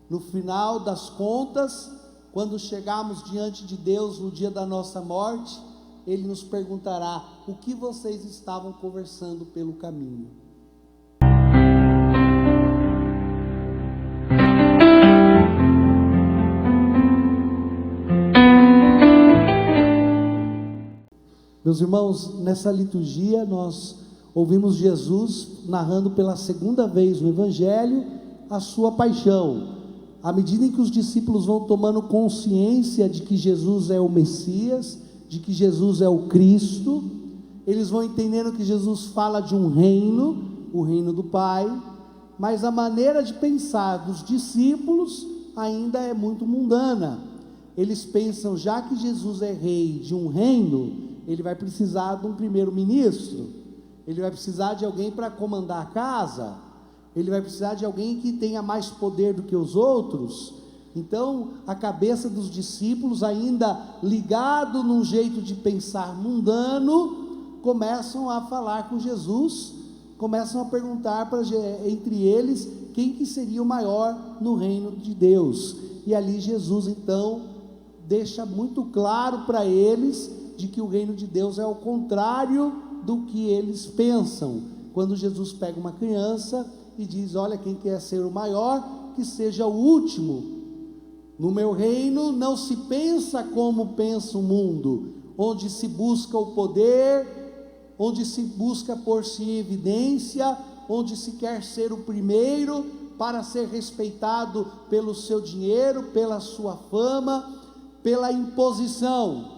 No final das contas, quando chegarmos diante de Deus no dia da nossa morte, Ele nos perguntará: o que vocês estavam conversando pelo caminho? Meus irmãos, nessa liturgia nós ouvimos Jesus narrando pela segunda vez no Evangelho a sua paixão. À medida em que os discípulos vão tomando consciência de que Jesus é o Messias, de que Jesus é o Cristo, eles vão entendendo que Jesus fala de um reino, o reino do Pai, mas a maneira de pensar dos discípulos ainda é muito mundana. Eles pensam, já que Jesus é rei de um reino, ele vai precisar de um primeiro-ministro, ele vai precisar de alguém para comandar a casa, ele vai precisar de alguém que tenha mais poder do que os outros. Então, a cabeça dos discípulos, ainda ligado num jeito de pensar mundano, começam a falar com Jesus, começam a perguntar entre eles, quem que seria o maior no reino de Deus. E ali Jesus, então, deixa muito claro para eles, de que o reino de Deus é o contrário do que eles pensam. Quando Jesus pega uma criança e diz: olha, quem quer ser o maior, que seja o último. No meu reino não se pensa como pensa o mundo, onde se busca o poder, onde se busca pôr-se em evidência, onde se quer ser o primeiro para ser respeitado pelo seu dinheiro, pela sua fama, pela imposição.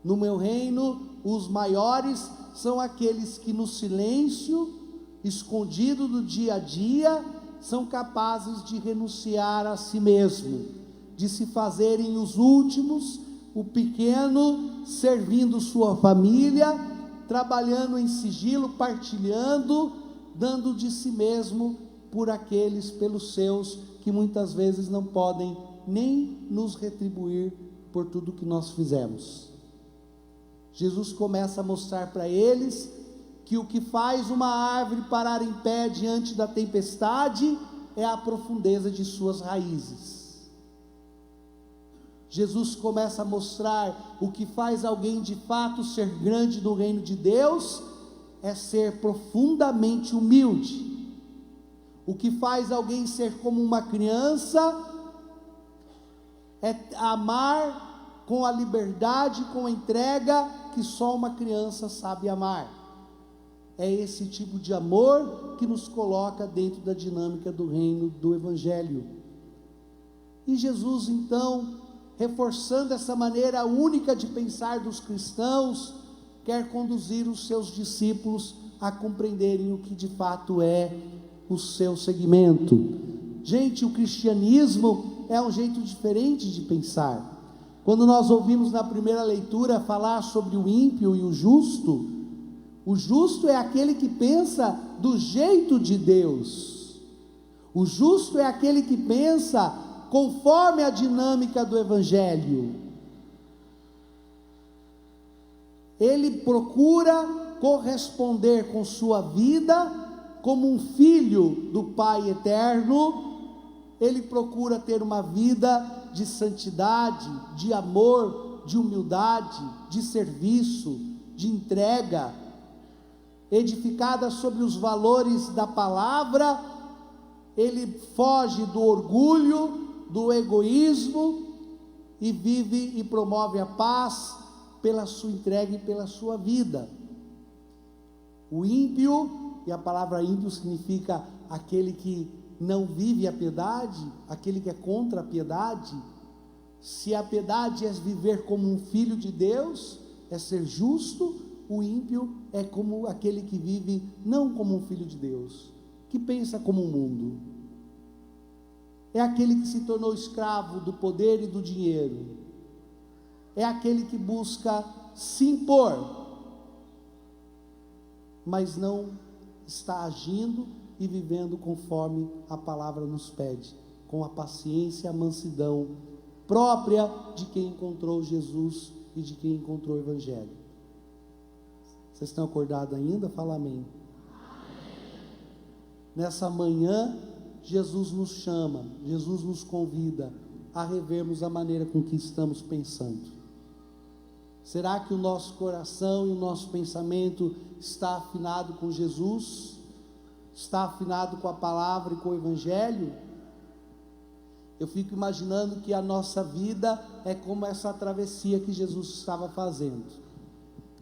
No meu reino, os maiores são aqueles que no silêncio, escondido do dia a dia, são capazes de renunciar a si mesmo, de se fazerem os últimos, o pequeno, servindo sua família, trabalhando em sigilo, partilhando, dando de si mesmo por aqueles, pelos seus, que muitas vezes não podem nem nos retribuir por tudo que nós fizemos. Jesus começa a mostrar para eles que o que faz uma árvore parar em pé diante da tempestade é a profundeza de suas raízes. Jesus começa a mostrar o que faz alguém de fato ser grande no reino de Deus é ser profundamente humilde. O que faz alguém ser como uma criança é amar com a liberdade, com a entrega que só uma criança sabe amar. É esse tipo de amor que nos coloca dentro da dinâmica do reino do Evangelho. E Jesus, então, reforçando essa maneira única de pensar dos cristãos, quer conduzir os seus discípulos a compreenderem o que de fato é o seu segmento. Gente, o cristianismo é um jeito diferente de pensar. Quando nós ouvimos na primeira leitura falar sobre o ímpio e o justo é aquele que pensa do jeito de Deus. O justo é aquele que pensa conforme a dinâmica do Evangelho. Ele procura corresponder com sua vida como um filho do Pai eterno. Ele procura ter uma vida de santidade, de amor, de humildade, de serviço, de entrega, edificada sobre os valores da palavra. Ele foge do orgulho, do egoísmo, e vive e promove a paz pela sua entrega e pela sua vida. O ímpio, e a palavra ímpio significa aquele que não vive a piedade, aquele que é contra a piedade. Se a piedade é viver como um filho de Deus, é ser justo, o ímpio é como aquele que vive não como um filho de Deus, que pensa como o mundo. É aquele que se tornou escravo do poder e do dinheiro. É aquele que busca se impor, mas não está agindo e vivendo conforme a palavra nos pede, com a paciência e a mansidão própria de quem encontrou Jesus e de quem encontrou o Evangelho. Vocês estão acordados ainda? Fala amém. Nessa manhã, Jesus nos chama, Jesus nos convida a revermos a maneira com que estamos pensando. Será que o nosso coração e o nosso pensamento está afinado com Jesus? Está afinado com a palavra e com o Evangelho? Eu fico imaginando que a nossa vida é como essa travessia que Jesus estava fazendo.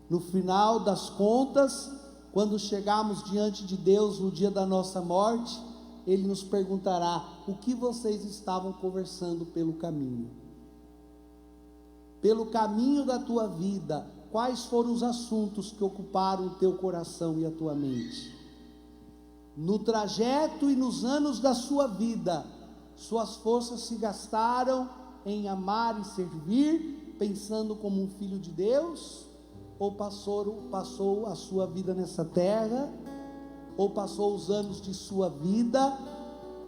No final das contas, quando chegarmos diante de Deus no dia da nossa morte, Ele nos perguntará: o que vocês estavam conversando pelo caminho? Pelo caminho da tua vida, quais foram os assuntos que ocuparam o teu coração e a tua mente? No trajeto e nos anos da sua vida, suas forças se gastaram em amar e servir, pensando como um filho de Deus? Ou passou a sua vida nessa terra, ou passou os anos de sua vida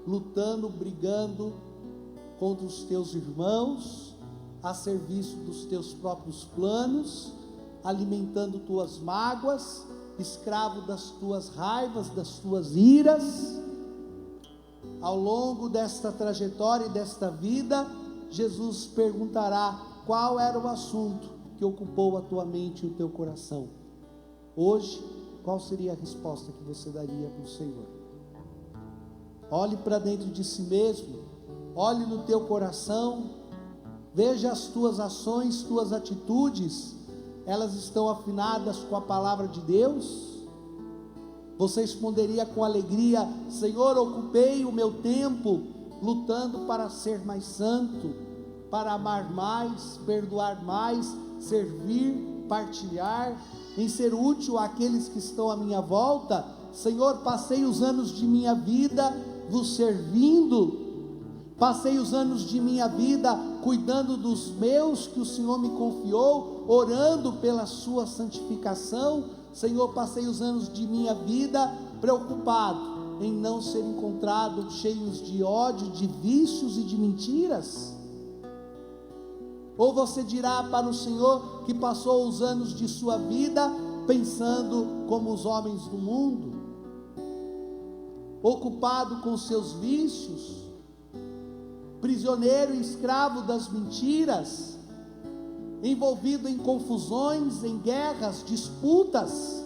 lutando, brigando contra os teus irmãos, a serviço dos teus próprios planos, alimentando tuas mágoas, escravo das tuas raivas, das tuas iras? Ao longo desta trajetória e desta vida, Jesus perguntará: qual era o assunto que ocupou a tua mente e o teu coração? Hoje, qual seria a resposta que você daria para o Senhor? Olhe para dentro de si mesmo, olhe no teu coração, veja as tuas ações, tuas atitudes, elas estão afinadas com a palavra de Deus? Você responderia com alegria: Senhor, ocupei o meu tempo lutando para ser mais santo, para amar mais, perdoar mais, servir, partilhar, em ser útil àqueles que estão à minha volta? Senhor, passei os anos de minha vida vos servindo, passei os anos de minha vida cuidando dos meus que o Senhor me confiou, orando pela sua santificação. Senhor, passei os anos de minha vida preocupado em não ser encontrado cheios de ódio, de vícios e de mentiras? Ou você dirá para o Senhor que passou os anos de sua vida pensando como os homens do mundo, ocupado com seus vícios, prisioneiro e escravo das mentiras, envolvido em confusões, em guerras, disputas,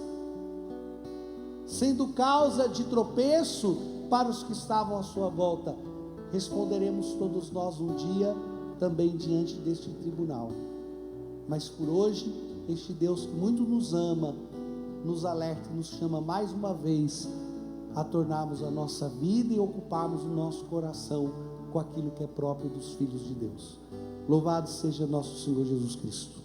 sendo causa de tropeço para os que estavam à sua volta? Responderemos todos nós um dia também diante deste tribunal. Mas por hoje, este Deus que muito nos ama, nos alerta e nos chama mais uma vez a tornarmos a nossa vida e ocuparmos o nosso coração com aquilo que é próprio dos filhos de Deus. Louvado seja nosso Senhor Jesus Cristo.